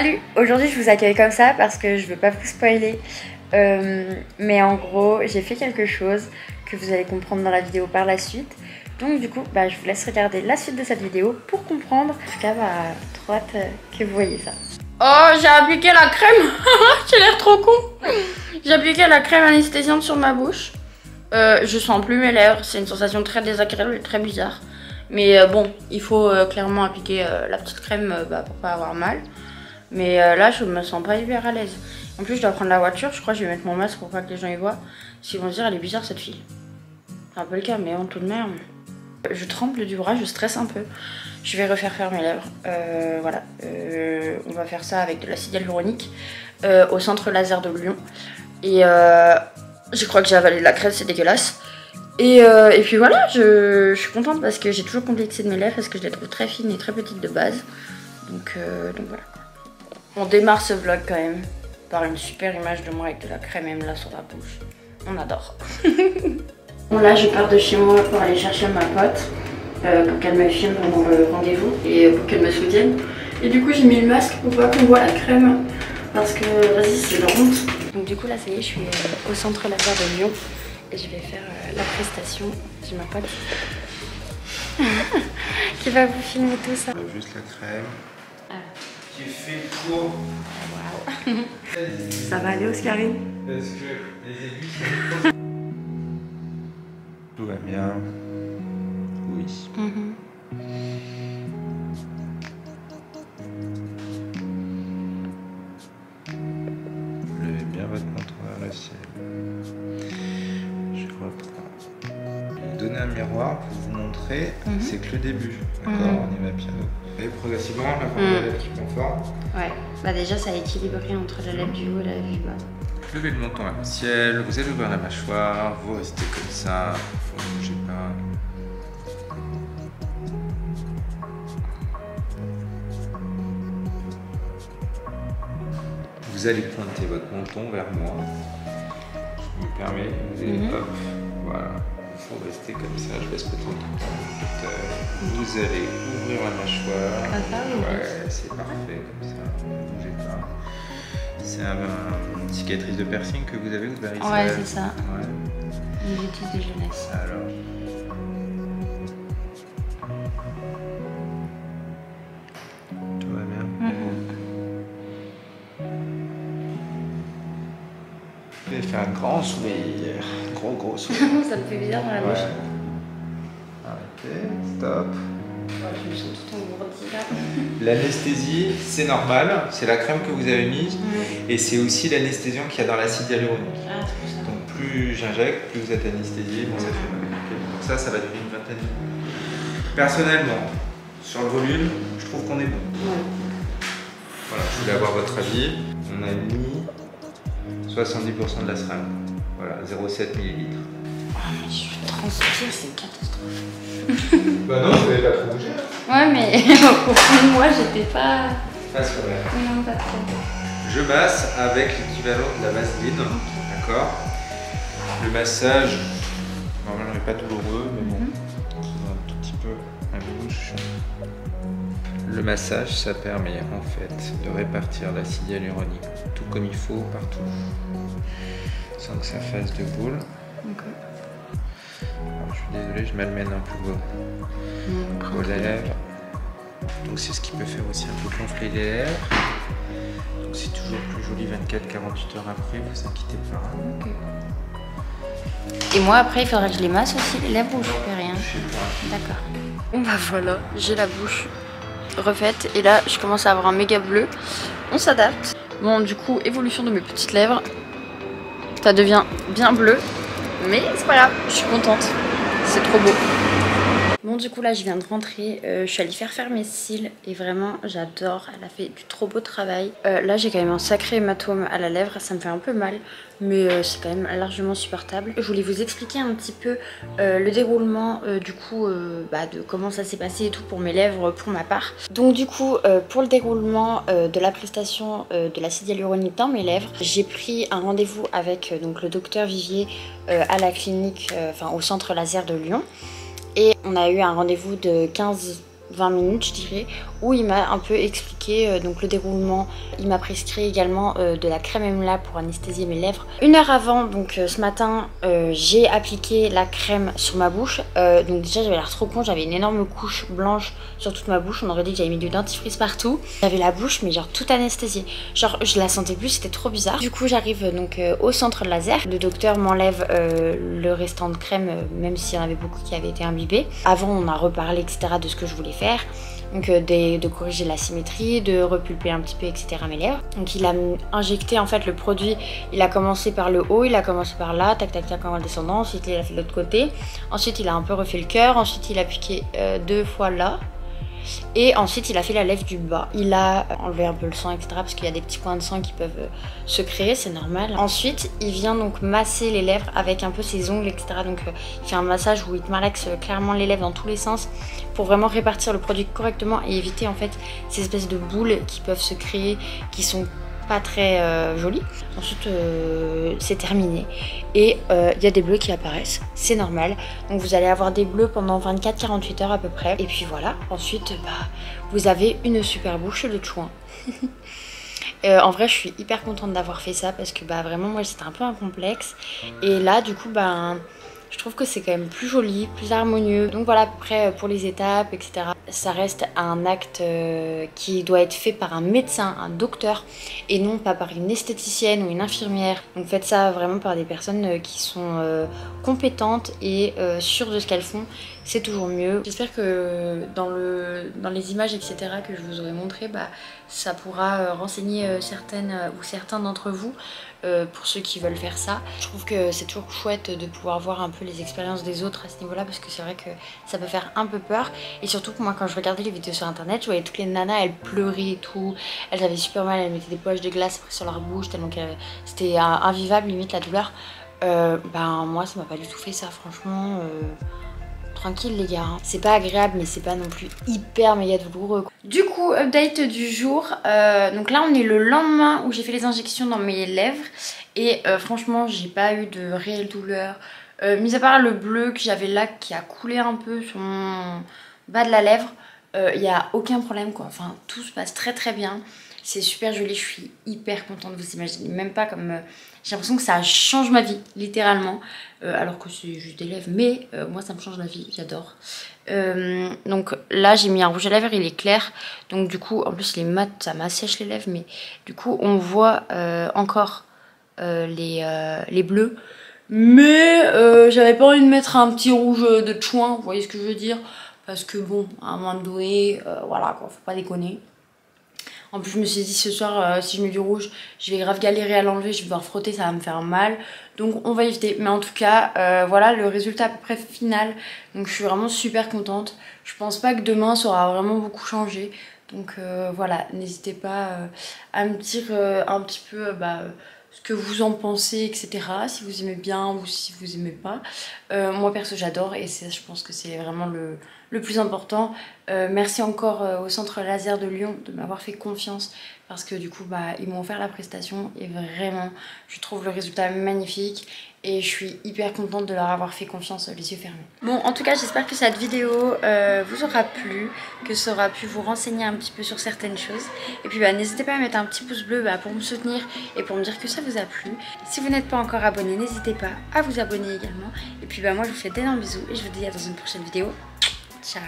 Salut! Aujourd'hui je vous accueille comme ça parce que je veux pas vous spoiler. Mais en gros j'ai fait quelque chose que vous allez comprendre dans la vidéo par la suite. Donc du coup je vous laisse regarder la suite de cette vidéo pour comprendre. En tout cas trop hâte que vous voyez ça. Oh, j'ai appliqué la crème. J'ai l'air trop con. J'ai appliqué la crème anesthésiante sur ma bouche. Je sens plus mes lèvres. C'est une sensation très désagréable et très bizarre. Mais bon, il faut clairement appliquer la petite crème pour pas avoir mal. Mais là, je me sens pas hyper à l'aise. En plus, je dois prendre la voiture. Je crois que je vais mettre mon masque pour pas que les gens y voient. Ils vont se dire, elle est bizarre cette fille. C'est un peu le cas, mais en tout de merde. Je tremble du bras, je stresse un peu. Je vais refaire faire mes lèvres. Voilà. On va faire ça avec de l'acide hyaluronique au centre laser de Lyon. Et je crois que j'ai avalé de la crème, c'est dégueulasse. Et puis voilà, je suis contente parce que j'ai toujours complexé de mes lèvres parce que je les trouve très fines et très petites de base. Donc voilà. On démarre ce vlog quand même par une super image de moi avec de la crème M là sur la bouche. On adore. Bon là, je pars de chez moi pour aller chercher ma pote pour qu'elle me filme pendant le rendez-vous et pour qu'elle me soutienne. Et du coup, j'ai mis le masque pour pas qu'on voit la crème parce que vas-y, c'est la honte. Donc du coup là, ça y est, je suis au centre laser de Lyon. Et je vais faire la prestation. J'ai ma pote qui va vous filmer tout ça. Juste la crème. Ah. Qui est fait pour. Waouh. Ça va aller, Oscarine? Parce que les aiguilles. Tout va bien. Oui. Levez bien votre menton vers le ciel. Je reprends. Je vais vous donner un miroir pour vous montrer. C'est que le début. D'accord, on y va piano. Et progressivement, la forme de la lèvre qui prend forme. Ouais, déjà ça a équilibré entre la lèvre du haut et la lèvre du bas. Levez le menton vers le ciel, vous allez ouvrir la mâchoire, vous restez comme ça, vous ne bougez pas. Vous allez pointer votre menton vers moi. Je me permets, vous allez hop, voilà. Il faut rester comme ça, je laisse peut-être tout le temps. Vous allez ouvrir la mâchoire. Comme ça, ouais, c'est parfait comme ça, ne bougez pas. C'est une cicatrice de piercing que vous avez ou de varicelle? Ouais, c'est ça. Ouais. Une bêtise de jeunesse. Alors. Tout va bien. Je vais faire un grand sourire. Gros sourire. Ça me fait bizarre dans la bouche. Arrêtez, stop. Je me sens tout engourdi là. L'anesthésie, c'est normal, c'est la crème que vous avez mise et c'est aussi l'anesthésion qu'il y a dans l'acide hyaluronique. Ah, c'est pour ça. Donc plus j'injecte, plus vous êtes anesthésié, bon ça fait mal. Donc ça va durer une vingtaine de minutes. Personnellement, sur le volume, je trouve qu'on est bon. Voilà, je voulais avoir votre avis. On a mis 70% de la seringue. Voilà, 0,7 ml. Ah mais je transpire, c'est une catastrophe. Bah non, vous n'avez pas trop bougé. Ouais mais au fond de moi j'étais pas... Pas sur la... Non, pas trop. Je masse avec l'équivalent de la vaseline, d'accord. Le massage, normalement n'est pas douloureux, mais bon, un tout petit peu à bouche. Le massage, ça permet en fait de répartir l'acide hyaluronique tout comme il faut partout, sans que ça fasse de boule. Alors, je suis désolé, je m'amène un peu vos lèvres. Donc c'est ce qui peut faire aussi un peu gonfler les lèvres. Donc c'est toujours plus joli 24-48 heures après, vous inquiétez pas. Et moi après il faudrait que je les masse aussi les lèvres ou je fais rien? Je sais pas. D'accord. Bon voilà, j'ai la bouche refaite et là je commence à avoir un méga bleu. On s'adapte. Bon du coup évolution de mes petites lèvres. Ça devient bien bleu. Mais c'est pas grave, je suis contente. C'est trop beau. Bon du coup là je viens de rentrer, je suis allée faire mes cils et vraiment j'adore, elle a fait du trop beau travail. Là j'ai quand même un sacré hématome à la lèvre, ça me fait un peu mal mais c'est quand même largement supportable. Je voulais vous expliquer un petit peu le déroulement du coup de comment ça s'est passé et tout pour mes lèvres pour ma part. Donc du coup pour le déroulement de la prestation de l'acide hyaluronique dans mes lèvres, j'ai pris un rendez-vous avec donc le docteur Vivier à la clinique, au centre laser de Lyon. Et on a eu un rendez-vous de 15 20 minutes je dirais, où il m'a un peu expliqué donc le déroulement. Il m'a prescrit également de la crème Emla pour anesthésier mes lèvres. 1 heure avant, donc ce matin, j'ai appliqué la crème sur ma bouche. Donc déjà j'avais l'air trop con, j'avais une énorme couche blanche sur toute ma bouche. On aurait dit que j'avais mis du dentifrice partout. J'avais la bouche mais genre toute anesthésiée. Genre je la sentais plus, c'était trop bizarre. Du coup j'arrive donc au centre laser. Le docteur m'enlève le restant de crème, même s'il y en avait beaucoup qui avaient été imbibés. Avant on a reparlé etc. de ce que je voulais faire. Donc de corriger la symétrie, de repulper un petit peu etc. mes lèvres. Donc il a injecté en fait le produit, il a commencé par le haut, il a commencé par là, tac tac tac en descendant, ensuite il a fait de l'autre côté, ensuite il a un peu refait le cœur, ensuite il a piqué 2 fois là. Et ensuite il a fait la lèvre du bas. Il a enlevé un peu le sang etc. parce qu'il y a des petits points de sang qui peuvent se créer, c'est normal. Ensuite il vient donc masser les lèvres avec un peu ses ongles etc. Donc il fait un massage où il te malaxe clairement les lèvres dans tous les sens pour vraiment répartir le produit correctement et éviter en fait ces espèces de boules qui peuvent se créer, qui sont pas très jolies. Ensuite c'est terminé et il y a des bleus qui apparaissent, c'est normal. Donc vous allez avoir des bleus pendant 24-48 heures à peu près. Et puis voilà, ensuite vous avez une super bouche de chouin. En vrai je suis hyper contente d'avoir fait ça parce que vraiment moi c'était un peu un complexe. Et là du coup je trouve que c'est quand même plus joli, plus harmonieux. Donc voilà à peu près pour les étapes etc. Ça reste un acte qui doit être fait par un médecin, un docteur, et non pas par une esthéticienne ou une infirmière. Donc faites ça vraiment par des personnes qui sont compétentes et sûres de ce qu'elles font. C'est toujours mieux. J'espère que dans les images etc. que je vous aurai montré, ça pourra renseigner certaines ou certains d'entre vous pour ceux qui veulent faire ça. Je trouve que c'est toujours chouette de pouvoir voir un peu les expériences des autres à ce niveau là parce que c'est vrai que ça peut faire un peu peur. Et surtout que moi quand je regardais les vidéos sur internet, je voyais toutes les nanas, elles pleuraient et tout, elles avaient super mal, elles mettaient des poches de glace après sur leur bouche tellement que c'était invivable limite la douleur. Moi ça m'a pas du tout fait ça franchement. Tranquille les gars, c'est pas agréable mais c'est pas non plus hyper méga douloureux. Du coup, update du jour, donc là on est le lendemain où j'ai fait les injections dans mes lèvres et franchement j'ai pas eu de réelle douleur, mis à part le bleu que j'avais là qui a coulé un peu sur mon bas de la lèvre, il n'y a aucun problème quoi, enfin tout se passe très très bien. C'est super joli, je suis hyper contente, vous imaginez même pas comme... j'ai l'impression que ça change ma vie, littéralement. Alors que c'est juste des lèvres, mais moi ça me change la vie, j'adore. Donc là j'ai mis un rouge à lèvres, il est clair. Donc du coup, en plus il est mat, ça m'assèche les lèvres. Mais du coup on voit encore les bleus. Mais j'avais pas envie de mettre un petit rouge de chouin, vous voyez ce que je veux dire. Parce que bon, à un moment donné, voilà quoi, faut pas déconner. En plus je me suis dit ce soir si je mets du rouge je vais grave galérer à l'enlever, je vais devoir frotter, ça va me faire mal. Donc on va éviter. Mais en tout cas voilà le résultat à peu près final. Donc je suis vraiment super contente. Je pense pas que demain ça aura vraiment beaucoup changé. Donc voilà, n'hésitez pas à me dire un petit peu ce que vous en pensez etc. Si vous aimez bien ou si vous aimez pas. Moi perso j'adore et je pense que c'est vraiment le plus important. Merci encore au centre laser de Lyon de m'avoir fait confiance parce que du coup ils m'ont offert la prestation et vraiment je trouve le résultat magnifique et je suis hyper contente de leur avoir fait confiance les yeux fermés. Bon en tout cas j'espère que cette vidéo vous aura plu, que ça aura pu vous renseigner un petit peu sur certaines choses et puis n'hésitez pas à mettre un petit pouce bleu pour me soutenir et pour me dire que ça vous a plu. Si vous n'êtes pas encore abonné, n'hésitez pas à vous abonner également et puis moi je vous fais d'énormes bisous et je vous dis à dans une prochaine vidéo. Ciao.